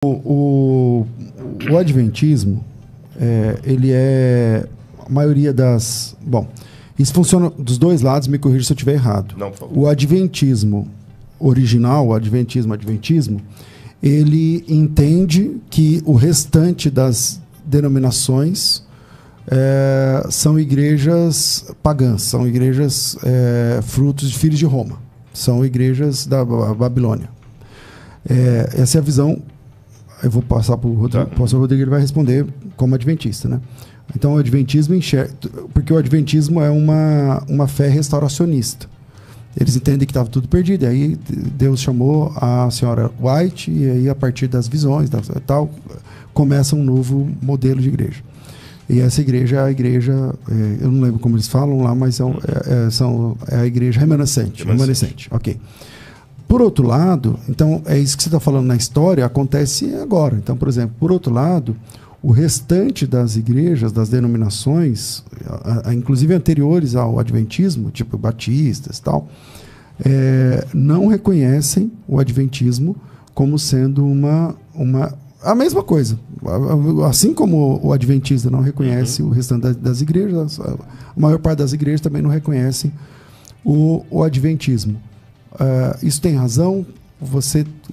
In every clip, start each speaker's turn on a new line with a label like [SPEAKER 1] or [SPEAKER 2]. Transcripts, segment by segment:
[SPEAKER 1] O adventismo, ele é a maioria das... Bom, isso funciona dos dois lados, me corrija se eu estiver errado.
[SPEAKER 2] Não, por favor.
[SPEAKER 1] O adventismo original, o adventismo, ele entende que o restante das denominações são igrejas pagãs, são igrejas frutos de filhos de Roma, são igrejas da Babilônia. Essa é a visão. Eu vou passar para o Rodrigo, o pastor Rodrigo, ele vai responder como adventista, né? Então, o adventismo enxerga... Porque o adventismo é uma fé restauracionista. Eles entendem que estava tudo perdido. E aí, Deus chamou a senhora White, e aí, a partir das visões, tal, começa um novo modelo de igreja. E essa igreja é a igreja... eu não lembro como eles falam lá, mas é a igreja remanescente. Ok. Por outro lado, então, é isso que você está falando na história, acontece agora. Então, por exemplo, por outro lado, o restante das igrejas, das denominações, inclusive anteriores ao adventismo, tipo batistas e tal, não reconhecem o adventismo como sendo a mesma coisa. Assim como o adventista não reconhece o restante das igrejas, a maior parte das igrejas também não reconhecem o adventismo. Isso tem razão?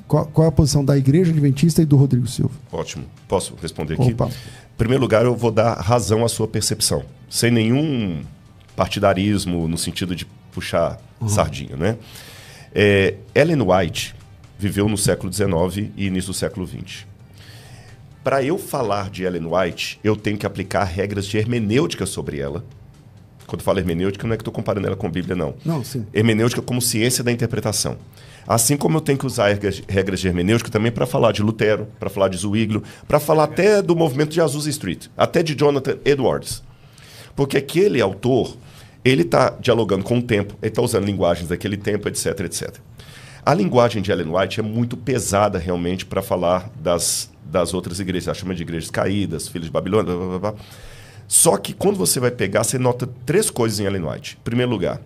[SPEAKER 1] Qual é a posição da Igreja Adventista e do Rodrigo Silva?
[SPEAKER 2] Ótimo. Posso responder aqui?
[SPEAKER 1] Opa.
[SPEAKER 2] Em primeiro lugar, eu vou dar razão à sua percepção, sem nenhum partidarismo no sentido de puxar sardinha, né? Ellen White viveu no século XIX e início do século XX. Para eu falar de Ellen White, eu tenho que aplicar regras de hermenêutica sobre ela. Quando eu falo hermenêutica, não é que estou comparando ela com a Bíblia, não.
[SPEAKER 1] Não, sim.
[SPEAKER 2] Hermenêutica como ciência da interpretação. Assim como eu tenho que usar regras de hermenêutica também para falar de Lutero, para falar de Zwinglio, para falar até do movimento de Azusa Street, até de Jonathan Edwards. Porque aquele autor, ele está dialogando com o tempo, ele está usando linguagens daquele tempo, etc, etc. A linguagem de Ellen White é muito pesada realmente para falar das outras igrejas. Ela chama de igrejas caídas, filhos de Babilônia, blá, blá, blá. Só que quando você vai pegar, você nota três coisas em Ellen White. Em primeiro lugar,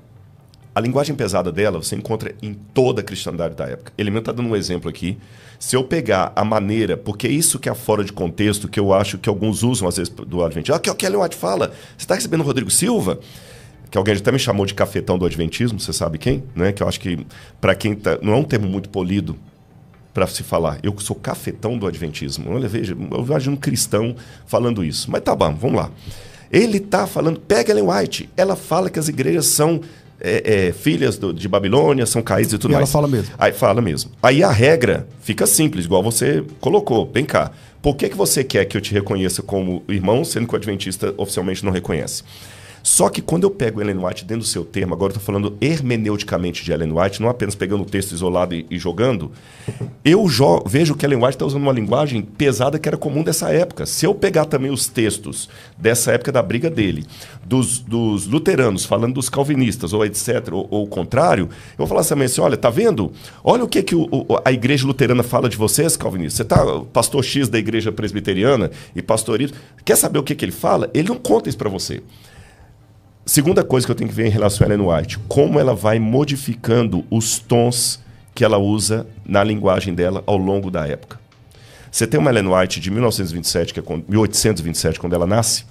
[SPEAKER 2] a linguagem pesada dela você encontra em toda a cristandade da época. Ele mesmo está dando um exemplo aqui. Se eu pegar a maneira, porque isso que é fora de contexto, que eu acho que alguns usam às vezes do Adventismo. Que é o que Ellen White fala. Você está recebendo o Rodrigo Silva? Que alguém até me chamou de cafetão do Adventismo, você sabe quem? Né? Que eu acho que, para quem não é um termo muito polido para se falar. Eu sou cafetão do adventismo. Olha, veja, eu vejo um cristão falando isso. Mas tá bom, vamos lá. Ele está falando, pega Ellen White, ela fala que as igrejas são filhas de Babilônia, são caídas e tudo mais.
[SPEAKER 1] Ela fala mesmo.
[SPEAKER 2] Aí fala mesmo. Aí a regra fica simples, igual você colocou. Vem cá, por que você quer que eu te reconheça como irmão, sendo que o adventista oficialmente não reconhece? Só que quando eu pego Ellen White dentro do seu termo, agora eu estou falando hermeneuticamente de Ellen White, não apenas pegando o texto isolado e jogando, eu vejo que Ellen White está usando uma linguagem pesada que era comum dessa época. Se eu pegar também os textos dessa época da briga dele, dos luteranos falando dos calvinistas, ou etc., ou o contrário, eu vou falar assim, olha, tá vendo? Olha o que a igreja luterana fala de vocês, calvinistas. Você tá pastor X da igreja presbiteriana e pastor Y. Quer saber o que ele fala? Ele não conta isso para você. Segunda coisa que eu tenho que ver em relação a Ellen White, como ela vai modificando os tons que ela usa na linguagem dela ao longo da época. Você tem uma Ellen White de 1827, quando ela nasce,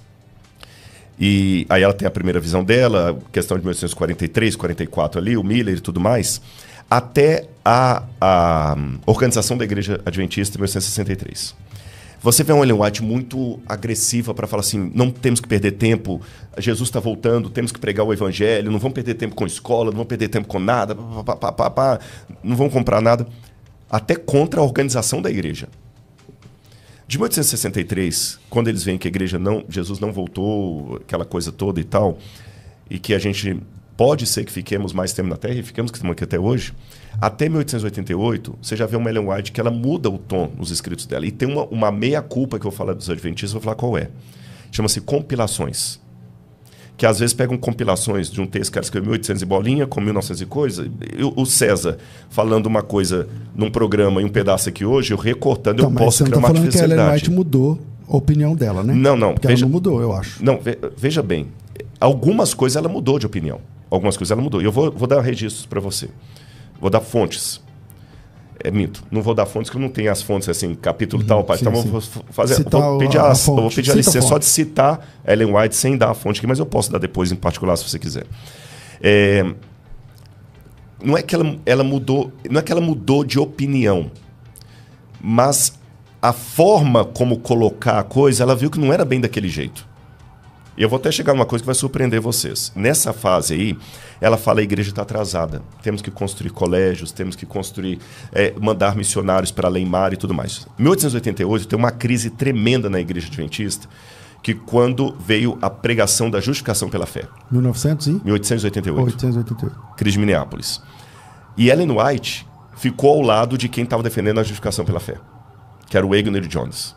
[SPEAKER 2] e aí ela tem a primeira visão dela, questão de 1843, 44 ali, o Miller e tudo mais, até a organização da Igreja Adventista em 1863. Você vê uma Ellen White muito agressiva para falar assim, não temos que perder tempo, Jesus está voltando, temos que pregar o evangelho, não vamos perder tempo com escola, não vamos perder tempo com nada, não vamos comprar nada. Até contra a organização da igreja. De 1863, quando eles veem que a igreja Jesus não voltou, aquela coisa toda e tal, e que a gente pode ser que fiquemos mais tempo na Terra, e ficamos aqui até hoje, até 1888, você já vê uma Ellen White que ela muda o tom nos escritos dela. E tem uma meia-culpa que eu vou falar dos adventistas, vou falar qual é. Chama-se compilações. Que às vezes pegam compilações de um texto que ela escreveu em 1800 e bolinha, com 1900 e coisa. O César falando uma coisa num programa e um pedaço aqui hoje, eu recortando, eu posso criar uma artificialidade.
[SPEAKER 1] Você não está falando que a Ellen White mudou a opinião dela, né?
[SPEAKER 2] Não.
[SPEAKER 1] Porque ela não mudou, eu acho.
[SPEAKER 2] Não, veja bem. Algumas coisas ela mudou de opinião. Algumas coisas ela mudou. E eu vou dar registros para você. Vou dar fontes. Minto. Não vou dar fontes, que eu não tenho as fontes, assim, capítulo tal, pai. Então eu vou fazer.
[SPEAKER 1] Citar
[SPEAKER 2] Vou pedir a licença
[SPEAKER 1] a
[SPEAKER 2] só de citar Ellen White sem dar a fonte aqui, mas eu posso dar depois em particular, se você quiser. Não é que ela mudou. Não é que ela mudou de opinião, mas a forma como colocar a coisa, ela viu que não era bem daquele jeito. E eu vou até chegar numa coisa que vai surpreender vocês. Nessa fase aí, ela fala: a igreja está atrasada. Temos que construir colégios, temos que construir, mandar missionários para além mar e tudo mais. Em 1888, tem uma crise tremenda na igreja adventista, que quando veio a pregação da justificação pela fé. 1888.
[SPEAKER 1] 1888.
[SPEAKER 2] Crise de Minneapolis. E Ellen White ficou ao lado de quem estava defendendo a justificação pela fé, que era o Wagner Jones.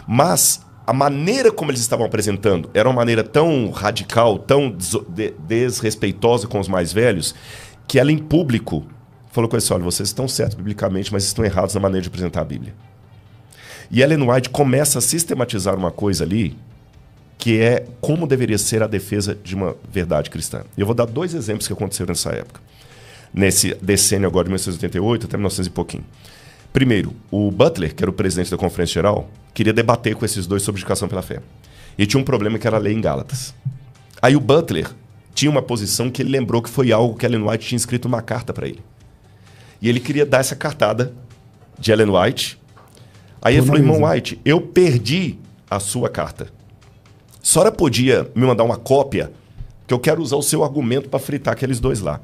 [SPEAKER 2] Mas a maneira como eles estavam apresentando era uma maneira tão radical, tão desrespeitosa com os mais velhos, que ela, em público, falou com eles: olha, vocês estão certos biblicamente, mas estão errados na maneira de apresentar a Bíblia. E Ellen White começa a sistematizar uma coisa ali, que é como deveria ser a defesa de uma verdade cristã. E eu vou dar 2 exemplos que aconteceram nessa época. Nesse decênio agora de 1988 até 1900 e pouquinho. Primeiro, o Butler, que era o presidente da Conferência Geral, queria debater com esses dois sobre justificação pela fé. E tinha um problema, que era a lei em Gálatas. Aí o Butler tinha uma posição que ele lembrou que foi algo que Ellen White tinha escrito uma carta para ele. E ele queria dar essa cartada de Ellen White. Aí ele falou: irmão White, eu perdi a sua carta. A senhora podia me mandar uma cópia, que eu quero usar o seu argumento para fritar aqueles dois lá.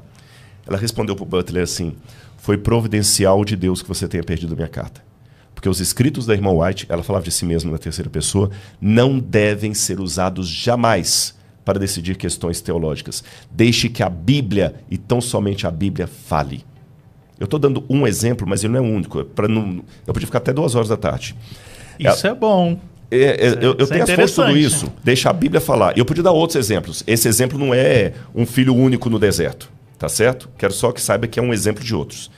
[SPEAKER 2] Ela respondeu para o Butler assim: foi providencial de Deus que você tenha perdido a minha carta. Porque os escritos da irmã White, ela falava de si mesma na terceira pessoa, não devem ser usados jamais para decidir questões teológicas. Deixe que a Bíblia, e tão somente a Bíblia, fale. Eu estou dando um exemplo, mas ele não é o único. Eu podia ficar até 2 horas da tarde.
[SPEAKER 3] Isso é bom.
[SPEAKER 2] Eu tenho as fontes de tudo isso. Deixa a Bíblia falar. Eu podia dar outros exemplos. Esse exemplo não é um filho único no deserto. Tá certo? Quero só que saiba que é um exemplo de outros.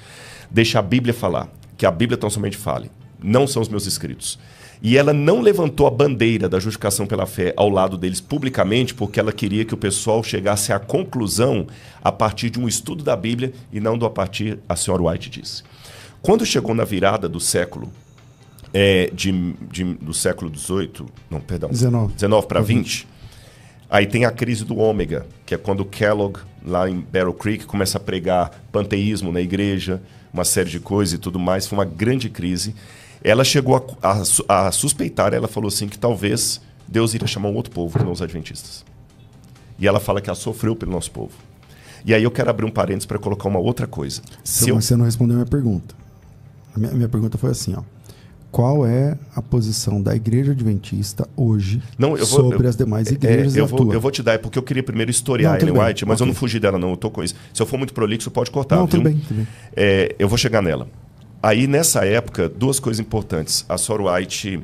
[SPEAKER 2] Deixa a Bíblia falar. Que a Bíblia tão somente fale. Não são os meus escritos. E ela não levantou a bandeira da justificação pela fé ao lado deles publicamente, porque ela queria que o pessoal chegasse à conclusão a partir de um estudo da Bíblia e não a partir, a senhora White disse. Quando chegou na virada do século, do século XVIII, não, perdão, 19 para 20, aí tem a crise do ômega, que é quando Kellogg, lá em Battle Creek, começa a pregar panteísmo na igreja, uma série de coisas e tudo mais. Foi uma grande crise. Ela chegou a suspeitar, ela falou assim, que talvez Deus iria chamar um outro povo, que não os adventistas. E ela fala que ela sofreu pelo nosso povo. E aí eu quero abrir um parênteses para colocar uma outra coisa.
[SPEAKER 1] Você não respondeu a minha pergunta. A minha pergunta foi assim, ó. Qual é a posição da igreja adventista hoje sobre as demais igrejas?
[SPEAKER 2] Eu vou te dar, porque eu queria primeiro historiar a Ellen White, mas eu não fugi dela, não. Eu tô com isso. Se eu for muito prolixo, pode cortar.
[SPEAKER 1] Não, tudo bem.
[SPEAKER 2] Eu vou chegar nela. Aí, nessa época, 2 coisas importantes. A Sor White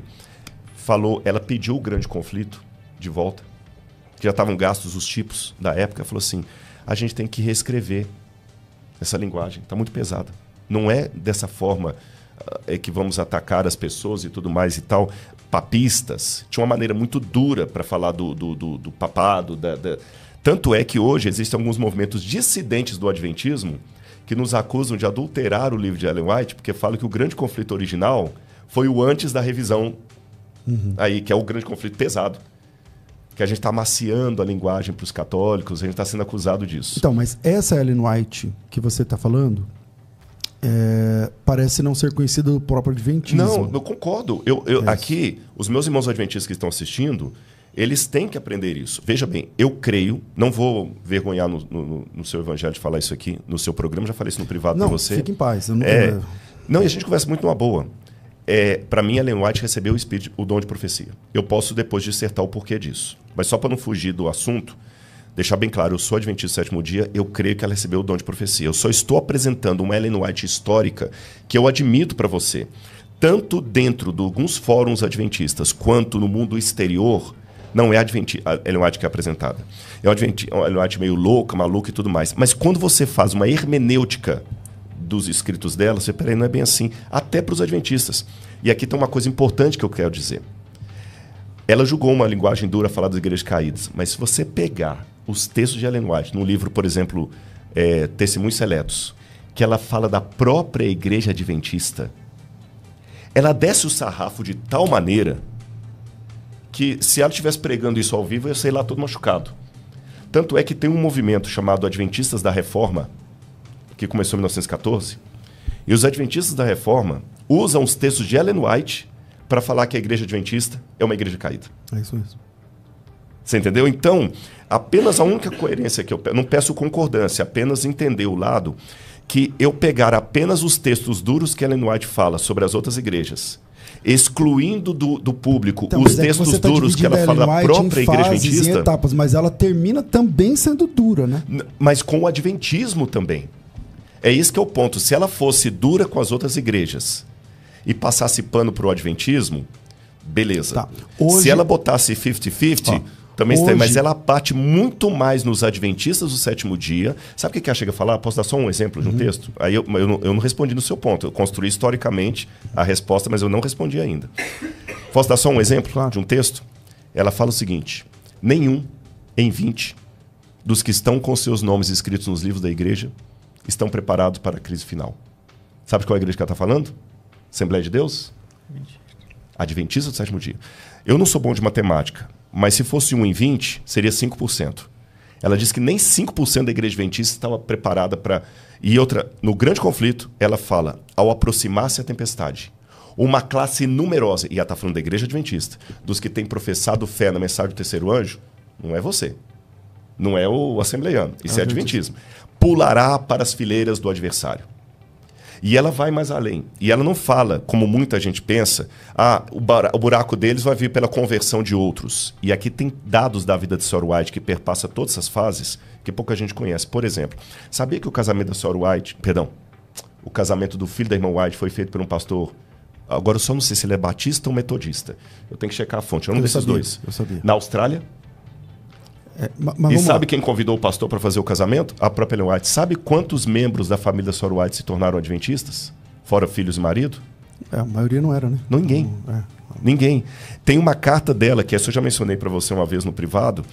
[SPEAKER 2] falou, ela pediu o grande conflito de volta, que já estavam gastos os tipos da época. Ela falou assim: a gente tem que reescrever essa linguagem, está muito pesada. Não é dessa forma que vamos atacar as pessoas e tudo mais e tal. Papistas tinha uma maneira muito dura para falar do papado. Tanto é que hoje existem alguns movimentos dissidentes do adventismo que nos acusam de adulterar o livro de Ellen White, porque falam que o grande conflito original foi o antes da revisão, aí, que é o grande conflito pesado. Que a gente está amaciando a linguagem para os católicos, a gente está sendo acusado disso.
[SPEAKER 1] Então, mas essa Ellen White que você está falando parece não ser conhecida do próprio adventismo.
[SPEAKER 2] Não, eu concordo. Aqui, os meus irmãos adventistas que estão assistindo, eles têm que aprender isso. Veja bem, eu creio, não vou vergonhar no seu evangelho de falar isso aqui, no seu programa, já falei isso no privado para você.
[SPEAKER 1] Não, fique em paz.
[SPEAKER 2] Não, e a gente conversa muito numa boa. Para mim, Ellen White recebeu o dom de profecia. Eu posso depois dissertar o porquê disso. Mas só para não fugir do assunto, deixar bem claro, eu sou adventista do 7º dia, eu creio que ela recebeu o dom de profecia. Eu só estou apresentando uma Ellen White histórica que eu admito para você. Tanto dentro de alguns fóruns adventistas, quanto no mundo exterior, não é a Ellen White que é apresentada. É uma Ellen White meio louca, maluca e tudo mais. Mas quando você faz uma hermenêutica dos escritos dela, você, peraí, não é bem assim. Até para os adventistas. E aqui tem uma coisa importante que eu quero dizer. Ela julgou uma linguagem dura falar das igrejas caídas, mas se você pegar os textos de Ellen White, num livro, por exemplo, Testemunhos Seletos, que ela fala da própria igreja adventista, ela desce o sarrafo de tal maneira que se ela estivesse pregando isso ao vivo, eu ia sair lá todo machucado. Tanto é que tem um movimento chamado Adventistas da Reforma, que começou em 1914, e os Adventistas da Reforma usam os textos de Ellen White para falar que a igreja adventista é uma igreja caída.
[SPEAKER 1] É isso mesmo.
[SPEAKER 2] Você entendeu? Então, apenas a única coerência que eu peço, não peço concordância, apenas entender o lado que eu pegar apenas os textos duros que Ellen White fala sobre as outras igrejas, excluindo do público
[SPEAKER 1] então,
[SPEAKER 2] os textos duros que ela fala da própria igreja adventista.
[SPEAKER 1] Em etapas, mas ela termina também sendo dura, né?
[SPEAKER 2] Mas com o adventismo também. É isso que é o ponto. Se ela fosse dura com as outras igrejas e passasse pano para o adventismo, beleza.
[SPEAKER 1] Tá. Hoje...
[SPEAKER 2] Se ela botasse 50-50, também está, mas ela bate muito mais nos adventistas do sétimo dia. Sabe o que ela chega a falar? Posso dar só um exemplo de um texto? Aí eu não respondi no seu ponto. Eu construí historicamente a resposta, mas eu não respondi ainda. Posso dar só um exemplo de um texto? Ela fala o seguinte: nenhum em 20 dos que estão com seus nomes escritos nos livros da igreja estão preparados para a crise final. Sabe qual é a igreja que ela está falando? Assembleia de Deus? Adventista do sétimo dia. Eu não sou bom de matemática, mas se fosse 1 em 20, seria 5%. Ela diz que nem 5% da igreja adventista estava preparada para... E outra, no grande conflito, ela fala, ao aproximar-se a tempestade, uma classe numerosa, e ela está falando da igreja adventista, dos que têm professado fé na mensagem do terceiro anjo, não é você. Não é o assembleiano, isso é adventismo. Pulará para as fileiras do adversário. E ela vai mais além. E ela não fala, como muita gente pensa, o buraco deles vai vir pela conversão de outros. E aqui tem dados da vida de Sr. White que perpassa todas essas fases que pouca gente conhece. Por exemplo, sabia que o casamento da Sr. White, o casamento do filho da irmã White foi feito por um pastor, agora eu só não sei se ele é batista ou metodista. Eu tenho que checar a fonte, é um desses dois.
[SPEAKER 1] Eu sabia.
[SPEAKER 2] Na Austrália. E sabe quem convidou o pastor para fazer o casamento? A própria Ellen White. Sabe quantos membros da família da Sr. White se tornaram adventistas? Fora filhos e marido?
[SPEAKER 1] A maioria não era, né?
[SPEAKER 2] Ninguém. Ninguém. Tem uma carta dela, que essa eu já mencionei para você uma vez no privado,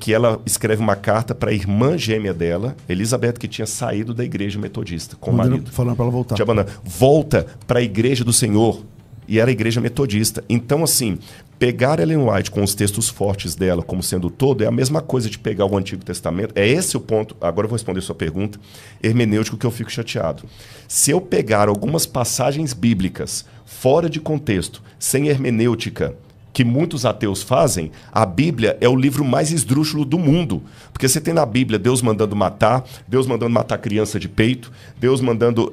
[SPEAKER 2] que ela escreve uma carta para a irmã gêmea dela, Elizabeth, que tinha saído da igreja metodista com o marido.
[SPEAKER 1] Falando para ela voltar.
[SPEAKER 2] Volta para a igreja do Senhor. E era a igreja metodista. Então, assim, pegar Ellen White com os textos fortes dela como sendo todo é a mesma coisa de pegar o Antigo Testamento. É esse o ponto. Agora eu vou responder a sua pergunta. Hermenêutico, que eu fico chateado. Se eu pegar algumas passagens bíblicas fora de contexto, sem hermenêutica, que muitos ateus fazem, a Bíblia é o livro mais esdrúxulo do mundo. Porque você tem na Bíblia Deus mandando matar criança de peito, Deus mandando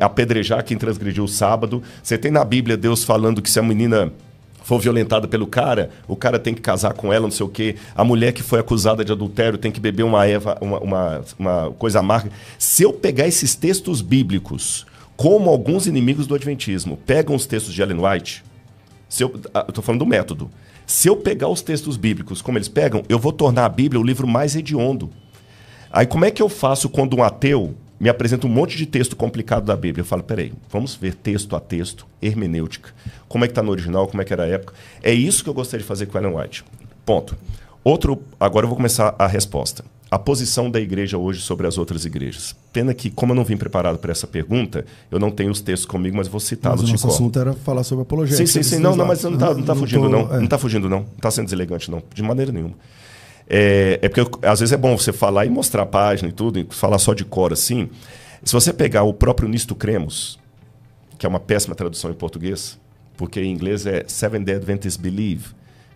[SPEAKER 2] apedrejar quem transgrediu o sábado. Você tem na Bíblia Deus falando que se a menina for violentada pelo cara, o cara tem que casar com ela, não sei o quê. A mulher que foi acusada de adultério tem que beber uma coisa amarga. Se eu pegar esses textos bíblicos, como alguns inimigos do adventismo pegam os textos de Ellen White... eu estou falando do método. Se eu pegar os textos bíblicos como eles pegam, eu vou tornar a Bíblia o livro mais hediondo. Aí como é que eu faço quando um ateu me apresenta um monte de texto complicado da Bíblia? Eu falo, peraí, vamos ver texto a texto, hermenêutica. Como é que está no original, como é que era a época. É isso que eu gostaria de fazer com Ellen White. Ponto. Agora eu vou começar a resposta. A posição da igreja hoje sobre as outras igrejas. Pena que, como eu não vim preparado para essa pergunta, eu não tenho os textos comigo, mas vou citá-los de cor.
[SPEAKER 1] Mas o nosso assunto era falar sobre apologética.
[SPEAKER 2] Sim. Não, mas não está fugindo, não. Não está fugindo, não. Não está sendo deselegante, não. De maneira nenhuma. Porque, às vezes, é bom você falar e mostrar a página e tudo, e falar só de cor, assim. Se você pegar o próprio Nisto Cremos, que é uma péssima tradução em português, porque em inglês é Seventh-day Adventists Believe.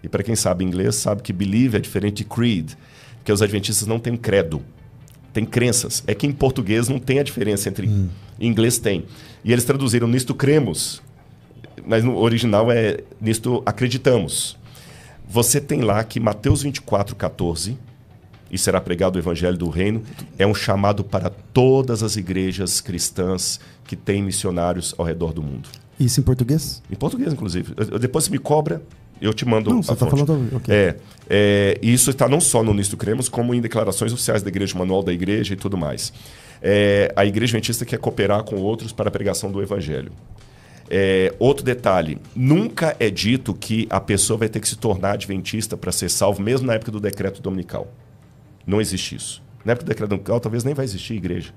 [SPEAKER 2] E para quem sabe inglês, sabe que believe é diferente de creed. Porque os adventistas não têm credo, têm crenças. É que em português não tem a diferença entre... Em inglês tem. E eles traduziram nisto cremos, mas no original é nisto acreditamos. Você tem lá que Mateus 24:14, e será pregado o evangelho do reino, é um chamado para todas as igrejas cristãs que têm missionários ao redor do mundo.
[SPEAKER 1] Isso em português?
[SPEAKER 2] Em português, inclusive. Depois você me cobra... Eu te mando
[SPEAKER 1] a fonte. Falando... Okay.
[SPEAKER 2] E isso está não só no Nisto Cremos, como em declarações oficiais da igreja, manual da igreja e tudo mais. A igreja adventista quer cooperar com outros para a pregação do evangelho. Outro detalhe, nunca é dito que a pessoa vai ter que se tornar adventista para ser salvo, mesmo na época do decreto dominical. Não existe isso. Na época do decreto dominical, talvez nem vai existir igreja.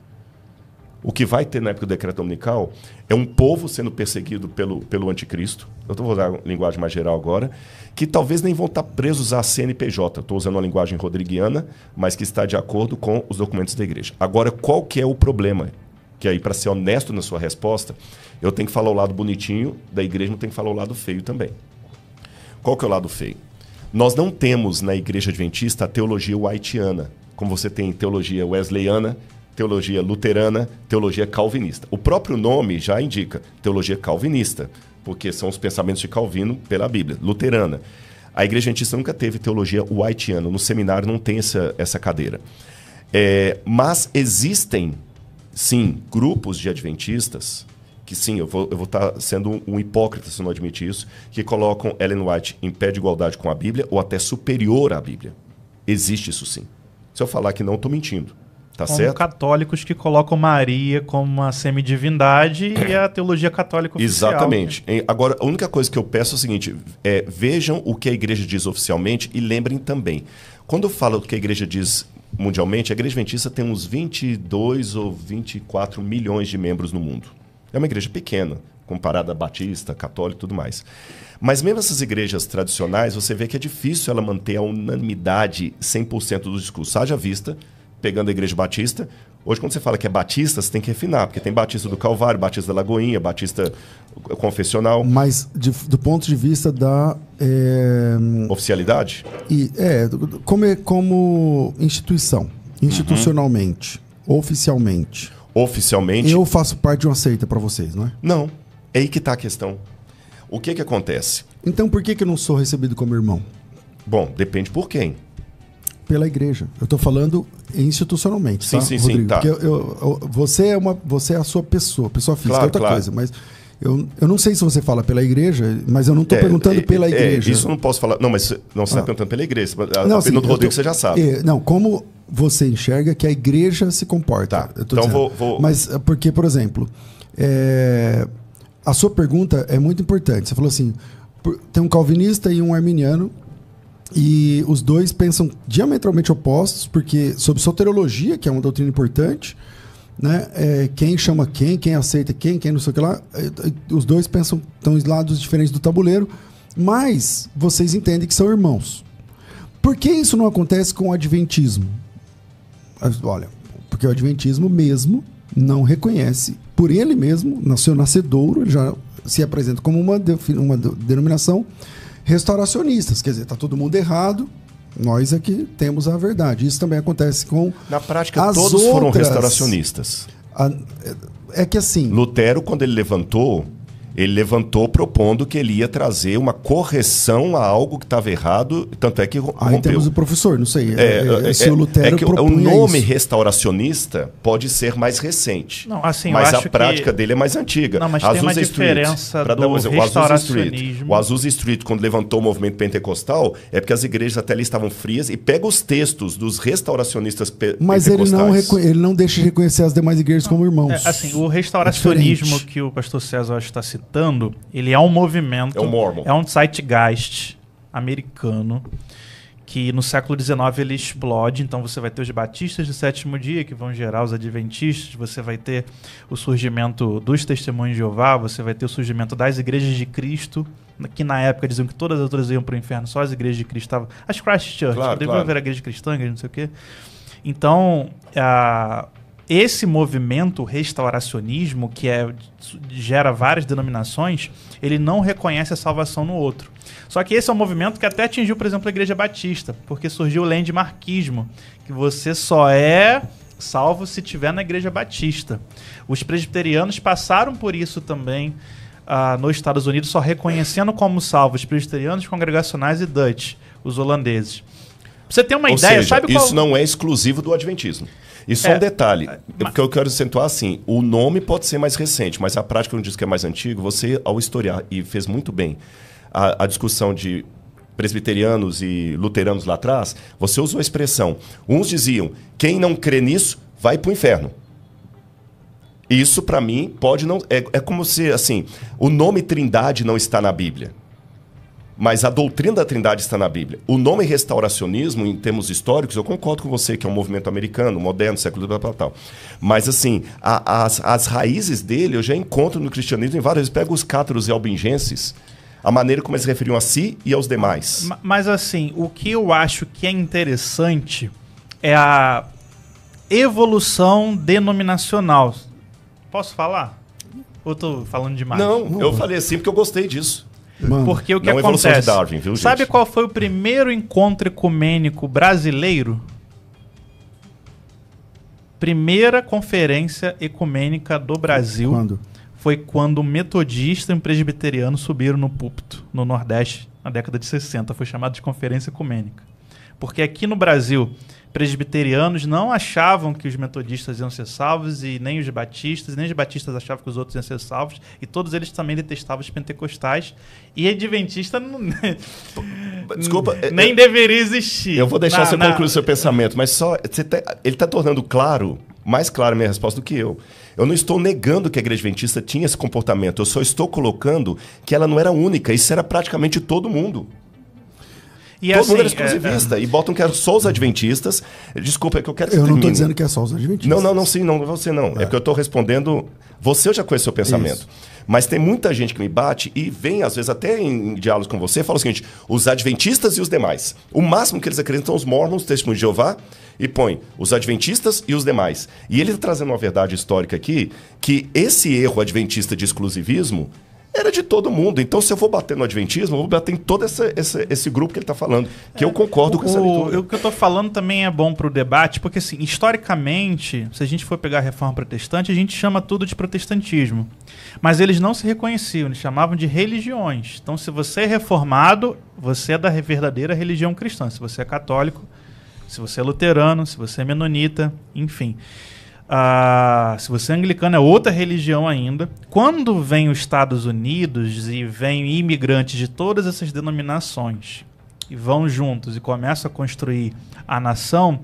[SPEAKER 2] O que vai ter na época do decreto dominical é um povo sendo perseguido pelo anticristo. Eu vou usar uma linguagem mais geral agora, que talvez nem vão estar presos à CNPJ. Estou usando uma linguagem rodriguiana, mas que está de acordo com os documentos da igreja. Agora, qual que é o problema? Que aí, para ser honesto na sua resposta, eu tenho que falar o lado bonitinho da igreja, não tenho que falar o lado feio também. Qual que é o lado feio? Nós não temos na igreja adventista a teologia whiteana, como você tem teologia wesleyana, teologia luterana, teologia calvinista. O próprio nome já indica teologia calvinista, porque são os pensamentos de Calvino pela Bíblia, luterana. A igreja adventista nunca teve teologia whiteana, no seminário não tem essa cadeira. Mas existem, sim, grupos de adventistas, que sim, eu vou estar sendo um hipócrita se não admitir isso, que colocam Ellen White em pé de igualdade com a Bíblia ou até superior à Bíblia. Existe isso sim. Se eu falar que não, estou mentindo. Tá
[SPEAKER 3] como
[SPEAKER 2] certo?
[SPEAKER 3] Católicos que colocam Maria como uma semidivindade e a teologia católica oficial.
[SPEAKER 2] Exatamente. Agora, a única coisa que eu peço é o seguinte, vejam o que a igreja diz oficialmente e lembrem também. Quando eu falo o que a igreja diz mundialmente, a igreja adventista tem uns 22 ou 24 milhões de membros no mundo. É uma igreja pequena, comparada a batista, católica e tudo mais. Mas mesmo essas igrejas tradicionais, você vê que é difícil ela manter a unanimidade 100% do discurso. Haja vista, pegando a igreja batista, hoje quando você fala que é batista, você tem que refinar, porque tem batista do Calvário, batista da Lagoinha, batista confessional.
[SPEAKER 1] Mas do ponto de vista da...
[SPEAKER 2] Oficialidade?
[SPEAKER 1] Como instituição, institucionalmente, oficialmente.
[SPEAKER 2] Oficialmente...
[SPEAKER 1] Eu faço parte de uma seita para vocês, não é?
[SPEAKER 2] Não. É aí que está a questão. O que acontece?
[SPEAKER 1] Então por que eu não sou recebido como irmão?
[SPEAKER 2] Bom, depende por quem.
[SPEAKER 1] Pela igreja. Eu estou falando institucionalmente,
[SPEAKER 2] sim,
[SPEAKER 1] tá,
[SPEAKER 2] sim,
[SPEAKER 1] Rodrigo?
[SPEAKER 2] sim, tá.
[SPEAKER 1] Porque você é a sua pessoa física,
[SPEAKER 2] claro,
[SPEAKER 1] é outra
[SPEAKER 2] claro.
[SPEAKER 1] coisa. Mas eu não sei se você fala pela igreja, mas eu não estou perguntando pela igreja.
[SPEAKER 2] Isso eu não posso falar. Não, mas não, você está perguntando pela igreja.
[SPEAKER 1] Não,
[SPEAKER 2] a pergunta do Rodrigo você já sabe.
[SPEAKER 1] Não, como você enxerga que a igreja se comporta.
[SPEAKER 2] Tá, então vou...
[SPEAKER 1] Mas porque, por exemplo, a sua pergunta é muito importante. Você falou assim, tem um calvinista e um arminiano, e os dois pensam diametralmente opostos, porque sobre soteriologia, que é uma doutrina importante, né, quem chama quem aceita quem não sei o que lá, os dois pensam, estão em lados diferentes do tabuleiro, mas vocês entendem que são irmãos. Por que isso não acontece com o adventismo? Olha, porque o adventismo mesmo não reconhece, por ele mesmo, no seu nascedouro, ele já se apresenta como uma denominação restauracionistas, quer dizer, está todo mundo errado, nós é que temos a verdade. Isso também acontece com...
[SPEAKER 2] Na prática, todos foram restauracionistas.
[SPEAKER 1] É que assim...
[SPEAKER 2] Lutero, quando ele levantou propondo que ele ia trazer uma correção a algo que estava errado, tanto é que rompeu.
[SPEAKER 1] Aí temos o professor, não sei, se o Lutero
[SPEAKER 2] que o nome restauracionista pode ser mais recente,
[SPEAKER 3] não, assim,
[SPEAKER 2] mas
[SPEAKER 3] eu
[SPEAKER 2] a prática dele é mais antiga.
[SPEAKER 3] Não, mas tem uma diferença do restauracionismo.
[SPEAKER 2] O Azusa Street, quando levantou o movimento pentecostal, é porque as igrejas até ali estavam frias, e pega os textos dos restauracionistas
[SPEAKER 1] mas
[SPEAKER 2] pentecostais.
[SPEAKER 1] Ele não deixa de reconhecer as demais igrejas como irmãos.
[SPEAKER 3] Assim, o restauracionismo que o pastor César está citando, ele é um movimento, é um zeitgeist americano que no século XIX ele explode. Então você vai ter os batistas do sétimo dia, que vão gerar os adventistas, você vai ter o surgimento dos testemunhos de Jeová, você vai ter o surgimento das igrejas de Cristo, que na época diziam que todas as outras iam para o inferno, só as igrejas de Cristo estavam... As Christ Church, depois haver a igreja cristã, não sei o quê. Então, esse movimento restauracionismo, que gera várias denominações, ele não reconhece a salvação no outro. Só que esse é um movimento que até atingiu, por exemplo, a Igreja Batista, porque surgiu o landmarquismo, que você só é salvo se estiver na Igreja Batista. Os presbiterianos passaram por isso também nos Estados Unidos, só reconhecendo como salvos presbiterianos, congregacionais e Dutch, os holandeses. Pra você ter uma ideia,
[SPEAKER 2] seja, sabe qual... Isso não é exclusivo do adventismo. Isso é um detalhe. Porque eu quero acentuar assim, o nome pode ser mais recente, mas a prática não diz que é mais antigo. Você, ao historiar, e fez muito bem a discussão de presbiterianos e luteranos lá atrás, você usou a expressão. Uns diziam, quem não crê nisso, vai para o inferno. Isso, para mim, pode não... É como se, assim, o nome Trindade não está na Bíblia. Mas a doutrina da Trindade está na Bíblia. O nome restauracionismo, em termos históricos, eu concordo com você, que é um movimento americano, moderno, século tal. Mas, assim, as raízes dele eu já encontro no cristianismo em várias vezes. Pega os cátaros e albingenses, a maneira como eles se referiam a si e aos demais.
[SPEAKER 3] Mas, assim, o que eu acho que é interessante é a evolução denominacional. Posso falar? Ou estou falando demais?
[SPEAKER 2] Não, eu falei assim porque eu gostei disso.
[SPEAKER 1] Mano,
[SPEAKER 3] porque o que
[SPEAKER 2] não
[SPEAKER 3] acontece?
[SPEAKER 2] Evolução de Darwin, viu, gente?
[SPEAKER 3] Sabe qual foi o primeiro encontro ecumênico brasileiro? Primeira conferência ecumênica do Brasil.
[SPEAKER 1] Quando?
[SPEAKER 3] Foi quando um metodista e um presbiteriano subiram no púlpito, no Nordeste, na década de 60. Foi chamado de Conferência Ecumênica. Porque aqui no Brasil, presbiterianos não achavam que os metodistas iam ser salvos, e nem os batistas achavam que os outros iam ser salvos, e todos eles também detestavam os pentecostais, e adventista não,
[SPEAKER 2] desculpa,
[SPEAKER 3] nem deveria existir.
[SPEAKER 2] Eu vou deixar você concluir o seu pensamento, mas só ele está tornando mais claro a minha resposta do que eu. Eu não estou negando que a igreja adventista tinha esse comportamento, eu só estou colocando que ela não era única, isso era praticamente todo mundo.
[SPEAKER 3] E
[SPEAKER 2] todo
[SPEAKER 3] assim,
[SPEAKER 2] mundo era exclusivista. E botam que eram só os adventistas. Desculpa, é que eu quero que
[SPEAKER 1] eu não estou dizendo que é só os adventistas.
[SPEAKER 2] Não, você não. É porque eu estou respondendo... Você, eu já conheço o seu pensamento. Isso. Mas tem muita gente que me bate e vem, às vezes, até em diálogos com você, e fala o seguinte, os adventistas e os demais. O máximo que eles acreditam são os mormons, testemunhos de Jeová, e põe os adventistas e os demais. E ele está trazendo uma verdade histórica aqui, que esse erro adventista de exclusivismo era de todo mundo. Então, se eu vou bater no adventismo, eu vou bater em todo esse grupo que ele está falando. Que eu concordo com essa leitura.
[SPEAKER 3] O que eu estou falando também é bom para o debate, porque, assim, historicamente, se a gente for pegar a reforma protestante, a gente chama tudo de protestantismo. Mas eles não se reconheciam, eles chamavam de religiões. Então, se você é reformado, você é da verdadeira religião cristã. Se você é católico, se você é luterano, se você é menonita, enfim... se você é anglicano, é outra religião ainda. Quando vem os Estados Unidos e vem imigrantes de todas essas denominações e vão juntos e começam a construir a nação,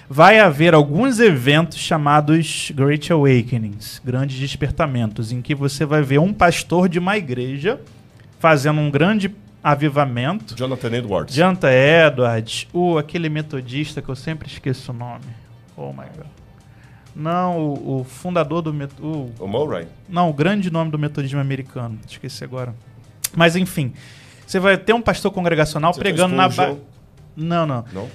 [SPEAKER 3] vai haver alguns eventos chamados Great Awakenings, grandes despertamentos, em que você vai ver um pastor de uma igreja fazendo um grande avivamento.
[SPEAKER 2] Jonathan Edwards.
[SPEAKER 3] Aquele metodista que eu sempre esqueço o nome. Oh my God. Não, o fundador do...
[SPEAKER 2] O Murray?
[SPEAKER 3] Não, o grande nome do metodismo americano. Esqueci agora. Mas, enfim. Você vai ter um pastor congregacional pregando na... Não.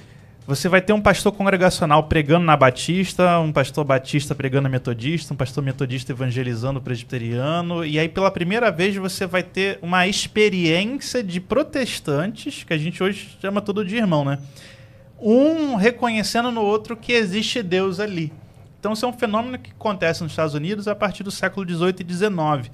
[SPEAKER 3] Você vai ter um pastor congregacional pregando na Batista, um pastor batista pregando na Metodista, um pastor metodista evangelizando o presbiteriano. E aí, pela primeira vez, você vai ter uma experiência de protestantes, que a gente hoje chama tudo de irmão, né? Um reconhecendo no outro que existe Deus ali. Então, isso é um fenômeno que acontece nos Estados Unidos a partir do século XVIII e XIX.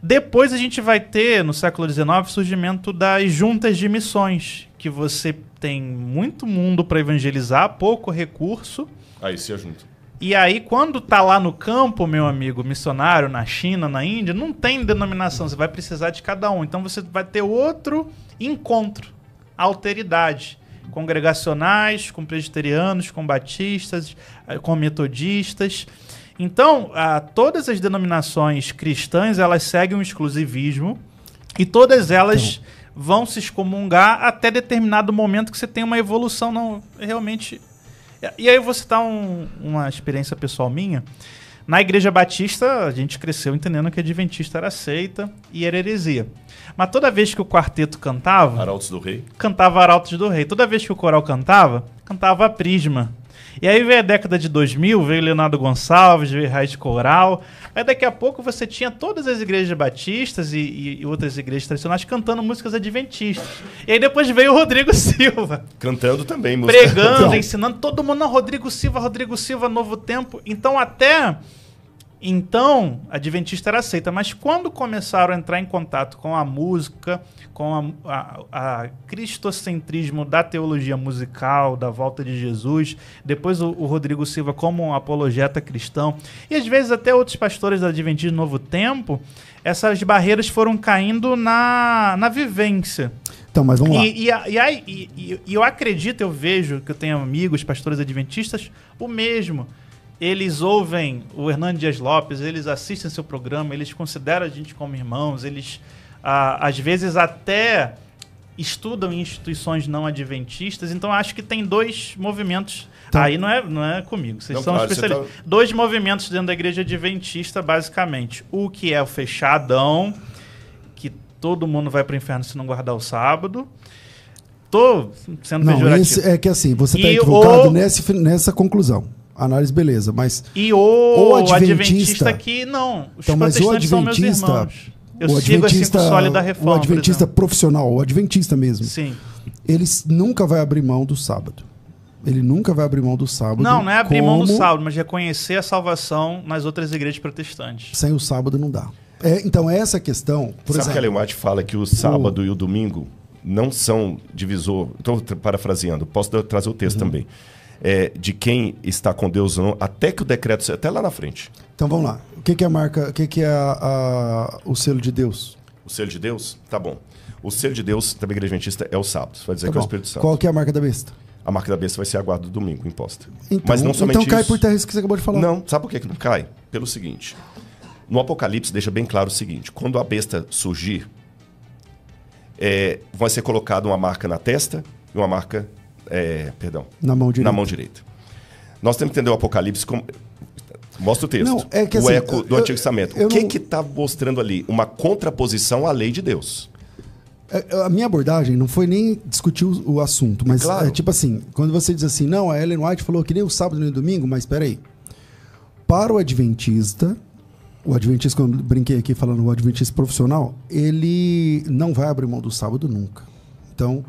[SPEAKER 3] Depois a gente vai ter, no século XIX, o surgimento das juntas de missões, que você tem muito mundo para evangelizar, pouco recurso.
[SPEAKER 2] Aí se junta.
[SPEAKER 3] E aí, quando tá lá no campo, meu amigo, missionário, na China, na Índia, não tem denominação, você vai precisar de cada um. Então, você vai ter outro encontro, alteridade. Congregacionais, com presbiterianos, com batistas, com metodistas. Então, todas as denominações cristãs, elas seguem um exclusivismo e todas elas vão se excomungar até determinado momento que você tem uma evolução não realmente... E aí eu vou citar uma experiência pessoal minha. Na Igreja Batista, a gente cresceu entendendo que adventista era seita e era heresia. Mas toda vez que o quarteto cantava...
[SPEAKER 2] Arautos do Rei.
[SPEAKER 3] Cantava Arautos do Rei. Toda vez que o coral cantava a Prisma. E aí veio a década de 2000, veio Leonardo Gonçalves, veio Raiz Coral. Aí daqui a pouco você tinha todas as igrejas batistas e outras igrejas tradicionais cantando músicas adventistas. E aí depois veio o Rodrigo Silva.
[SPEAKER 2] Cantando também música.
[SPEAKER 3] Pregando, ensinando todo mundo. Não, Rodrigo Silva, Novo Tempo. Então, adventista era aceita, mas quando começaram a entrar em contato com a música, com a cristocentrismo da teologia musical, da volta de Jesus, depois o Rodrigo Silva como um apologeta cristão, e às vezes até outros pastores da Adventismo Novo Tempo, essas barreiras foram caindo na vivência.
[SPEAKER 1] Então, mas vamos lá.
[SPEAKER 3] E eu acredito, eu vejo que eu tenho amigos, pastores adventistas, o mesmo. Eles ouvem o Hernando Dias Lopes, eles assistem seu programa, eles consideram a gente como irmãos, eles às vezes até estudam em instituições não adventistas, então acho que tem dois movimentos. Então, aí não é comigo, vocês são especialistas. Dois movimentos dentro da igreja adventista, basicamente. O que é o fechadão, que todo mundo vai para o inferno se não guardar o sábado. Tô sendo pejorativo.
[SPEAKER 1] É que assim, você está equivocado nessa conclusão. Análise, beleza, mas...
[SPEAKER 3] E o adventista que não. Os
[SPEAKER 1] então, mas o adventista...
[SPEAKER 3] Eu sigo a Cinco Sólidas da Reforma.
[SPEAKER 1] O adventista profissional, o adventista mesmo.
[SPEAKER 3] Sim.
[SPEAKER 1] Ele nunca vai abrir mão do sábado. Ele nunca vai abrir mão do sábado.
[SPEAKER 3] Não é abrir mão do sábado, mas reconhecer a salvação nas outras igrejas protestantes.
[SPEAKER 1] Sem o sábado não dá. Então, essa questão...
[SPEAKER 2] Sabe que a Ellen White fala que o sábado e o domingo não são divisor... Estou parafraseando, posso trazer o texto também. De quem está com Deus ou não, até que o decreto... Até lá na frente.
[SPEAKER 1] Então, vamos lá. O que é a marca... O que é o selo de Deus?
[SPEAKER 2] O selo de Deus? Tá bom. O selo de Deus, da Igreja Adventista, é o sábado. Você vai dizer que é o Espírito Santo.
[SPEAKER 1] Qual que é a marca da besta?
[SPEAKER 2] A marca da besta vai ser a guarda do domingo, imposta.
[SPEAKER 1] Então,
[SPEAKER 2] mas não somente
[SPEAKER 1] cai por terra isso que você acabou de falar.
[SPEAKER 2] Não, sabe por que não cai? Pelo seguinte. No Apocalipse deixa bem claro o seguinte. Quando a besta surgir, vai ser colocada uma marca na testa e uma marca...
[SPEAKER 1] na mão direita.
[SPEAKER 2] Na mão direita. Nós temos que entender o Apocalipse como... Mostra o texto.
[SPEAKER 1] Não, é que,
[SPEAKER 2] o
[SPEAKER 1] assim,
[SPEAKER 2] eco do Antigo Testamento. O que está mostrando ali? Uma contraposição à lei de Deus.
[SPEAKER 1] A minha abordagem não foi nem discutir o assunto, mas
[SPEAKER 2] claro.
[SPEAKER 1] Tipo assim, quando você diz assim, não, a Ellen White falou que nem o sábado nem o domingo, mas espera aí. Para o adventista, quando eu brinquei aqui falando o adventista profissional, ele não vai abrir mão do sábado nunca. Então,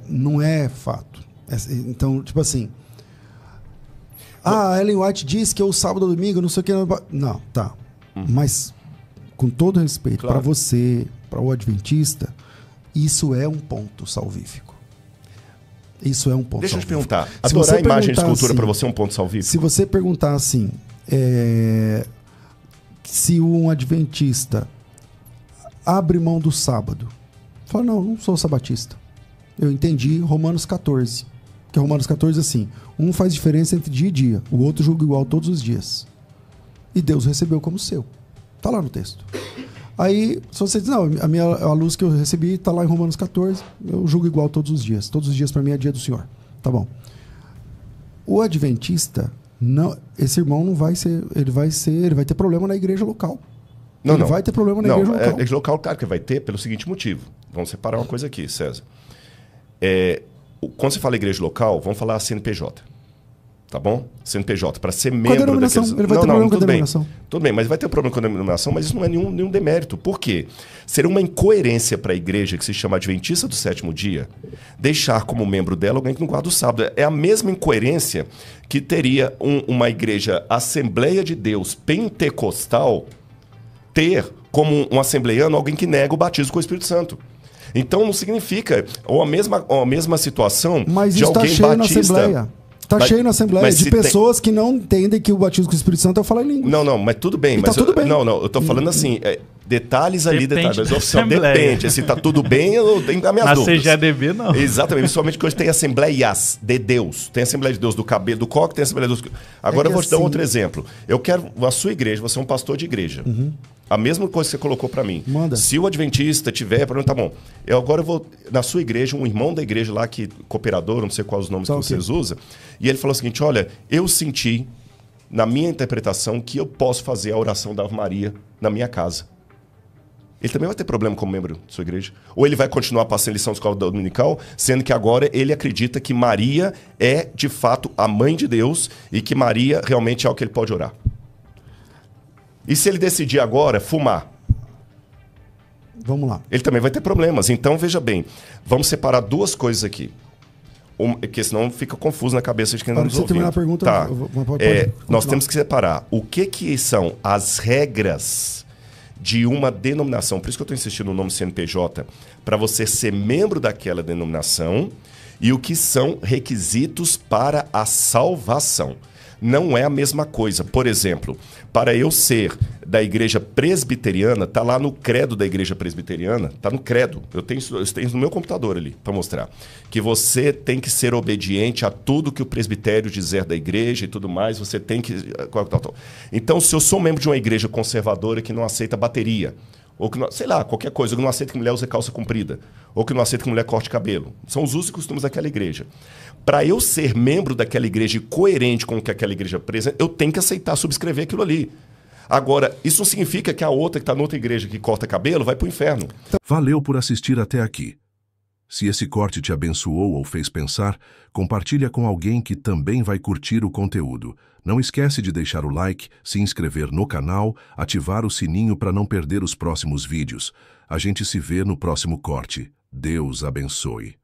[SPEAKER 1] não é fato. Então, tipo assim... a Ellen White diz que é o sábado ou domingo, não sei o que... Não, tá. Mas, com todo respeito, claro, para você, para o adventista, isso é um ponto salvífico. Isso é um ponto
[SPEAKER 2] Deixa
[SPEAKER 1] salvífico.
[SPEAKER 2] eu te perguntar. Adorar a imagem de escultura para você é um ponto salvífico?
[SPEAKER 1] Se você perguntar assim... se um adventista abre mão do sábado, fala, não sou sabatista. Eu entendi Romanos 14. Que Romanos 14 assim, um faz diferença entre dia e dia, o outro julga igual todos os dias. E Deus recebeu como seu. Está lá no texto. Aí, se você diz, não, a luz que eu recebi está lá em Romanos 14, eu julgo igual todos os dias. Todos os dias para mim é dia do Senhor. Tá bom. O adventista, não, esse irmão não vai ser, ele vai ter problema na igreja local. Ele vai ter problema na igreja local.
[SPEAKER 2] Igreja local, claro que vai ter, pelo seguinte motivo. Vamos separar uma coisa aqui, César. Quando você fala igreja local, vamos falar CNPJ. Tá bom? CNPJ, para ser membro daqueles...
[SPEAKER 1] Ele vai ter problema com a denominação.
[SPEAKER 2] Tudo bem, mas vai ter problema com a denominação, mas isso não é nenhum demérito. Por quê? Seria uma incoerência para a igreja, que se chama Adventista do Sétimo Dia, deixar como membro dela alguém que não guarda o sábado. É a mesma incoerência que teria uma igreja Assembleia de Deus pentecostal ter como um assembleiano alguém que nega o batismo com o Espírito Santo. Então não significa ou a mesma situação
[SPEAKER 1] mas
[SPEAKER 2] de alguém batista.
[SPEAKER 1] Está cheio na Assembleia de pessoas que não entendem que o batismo com o Espírito Santo é falar em língua.
[SPEAKER 2] Não, mas tudo bem.
[SPEAKER 1] Mas tudo bem.
[SPEAKER 2] Não, eu tô falando assim, detalhes ali, detalhes. Mas oficial depende. Se tá tudo bem, eu tenho as minhas dúvidas.
[SPEAKER 3] Na CGADB, não.
[SPEAKER 2] Exatamente. Principalmente que hoje tem Assembleias de Deus. Tem Assembleia de Deus do cabelo, do coque, tem Assembleia de Deus... Agora eu vou te dar outro exemplo. Eu quero a sua igreja, você é um pastor de igreja. A mesma coisa que você colocou para mim.
[SPEAKER 1] Manda.
[SPEAKER 2] Se o adventista tiver, tá bom. Agora eu vou, na sua igreja, um irmão da igreja lá, cooperador, não sei quais os nomes que vocês usam, e ele falou o seguinte, olha, eu senti, na minha interpretação, que eu posso fazer a oração da Ave Maria na minha casa. Ele também vai ter problema como membro da sua igreja? Ou ele vai continuar passando lição de escola dominical, sendo que agora ele acredita que Maria é, de fato, a mãe de Deus e que Maria realmente é o que ele pode orar? E se ele decidir agora fumar?
[SPEAKER 1] Vamos lá.
[SPEAKER 2] Ele também vai ter problemas. Então, veja bem, vamos separar duas coisas aqui. Porque senão fica confuso na cabeça de quem está nos ouvindo.
[SPEAKER 1] Terminar a pergunta,
[SPEAKER 2] tá.
[SPEAKER 1] Pode
[SPEAKER 2] nós temos que separar o que são as regras de uma denominação. Por isso que eu estou insistindo no nome CNPJ, para você ser membro daquela denominação, e o que são requisitos para a salvação. Não é a mesma coisa. Por exemplo, para eu ser da igreja presbiteriana, está lá no credo da igreja presbiteriana, está no credo, eu tenho no meu computador ali para mostrar, que você tem que ser obediente a tudo que o presbitério dizer da igreja e tudo mais, você tem que... Então, se eu sou membro de uma igreja conservadora que não aceita bateria, ou que não, sei lá, qualquer coisa, ou que não aceita que mulher use calça comprida, ou que não aceita que mulher corte cabelo. São os usos e costumes daquela igreja. Para eu ser membro daquela igreja e coerente com o que aquela igreja apresenta, eu tenho que aceitar subscrever aquilo ali. Agora, isso não significa que a outra que está noutra igreja que corta cabelo vai para o inferno.
[SPEAKER 4] Valeu por assistir até aqui. Se esse corte te abençoou ou fez pensar, compartilha com alguém que também vai curtir o conteúdo. Não esquece de deixar o like, se inscrever no canal, ativar o sininho para não perder os próximos vídeos. A gente se vê no próximo corte. Deus abençoe.